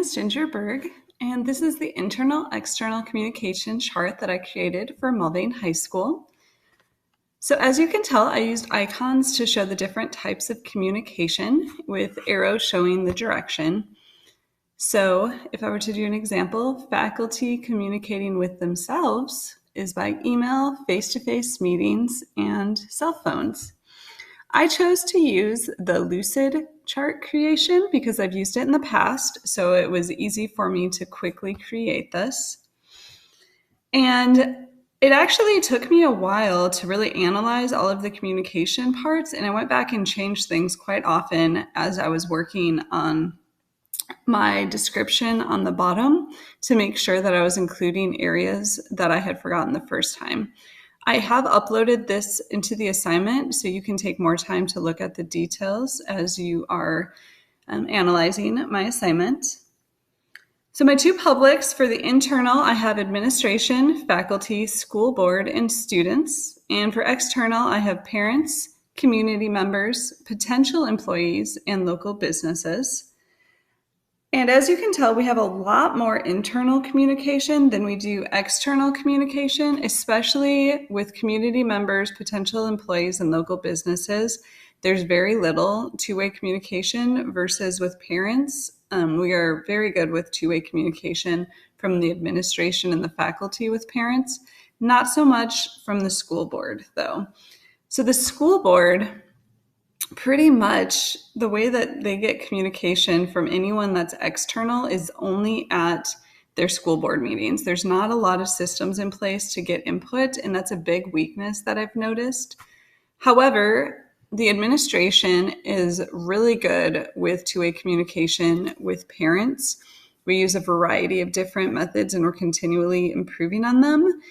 is Ginger Baerg, and this is the internal-external communication chart that I created for Mulvane High School. So as you can tell, I used icons to show the different types of communication with arrows showing the direction. So if I were to do an example, faculty communicating with themselves is by email, face-to-face meetings, and cell phones. I chose to use the Lucid chart creation because I've used it in the past, so it was easy for me to quickly create this. And it actually took me a while to really analyze all of the communication parts, and I went back and changed things quite often as I was working on my description on the bottom to make sure that I was including areas that I had forgotten the first time. I have uploaded this into the assignment, so you can take more time to look at the details as you are analyzing my assignment. So my two publics for the internal, I have administration, faculty, school board, and students. And for external, I have parents, community members, potential employees, and local businesses. And as you can tell, we have a lot more internal communication than we do external communication, especially with community members, potential employees, and local businesses. There's very little two-way communication versus with parents. We are very good with two-way communication from the administration and the faculty with parents, not so much from the school board, though. So the school board, pretty much the way that they get communication from anyone that's external is only at their school board meetings. There's not a lot of systems in place to get input, and that's a big weakness that I've noticed. However, the administration is really good with two-way communication with parents. We use a variety of different methods, and we're continually improving on them.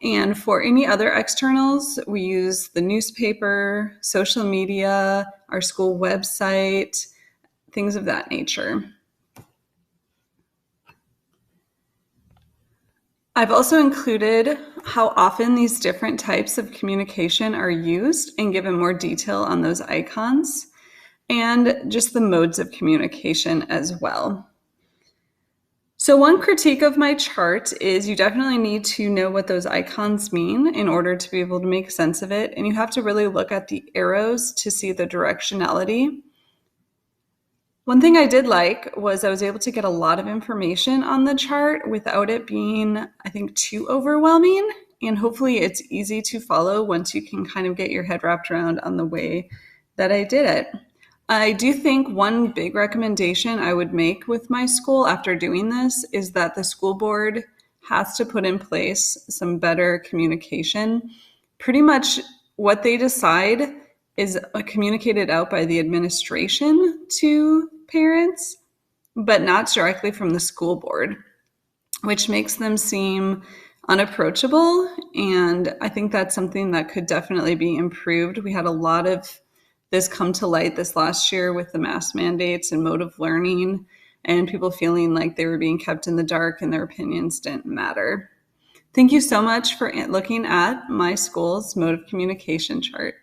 And for any other externals, we use the newspaper, social media, our school website, things of that nature. I've also included how often these different types of communication are used and given more detail on those icons and just the modes of communication as well. So one critique of my chart is you definitely need to know what those icons mean in order to be able to make sense of it. And you have to really look at the arrows to see the directionality. One thing I did like was I was able to get a lot of information on the chart without it being, I think, too overwhelming. And hopefully it's easy to follow once you can kind of get your head wrapped around on the way that I did it. I do think one big recommendation I would make with my school after doing this is that the school board has to put in place some better communication. Pretty much what they decide is communicated out by the administration to parents, but not directly from the school board, which makes them seem unapproachable. And I think that's something that could definitely be improved. We had a lot of this come to light this last year with the mask mandates and mode of learning and people feeling like they were being kept in the dark and their opinions didn't matter. Thank you so much for looking at my school's mode of communication chart.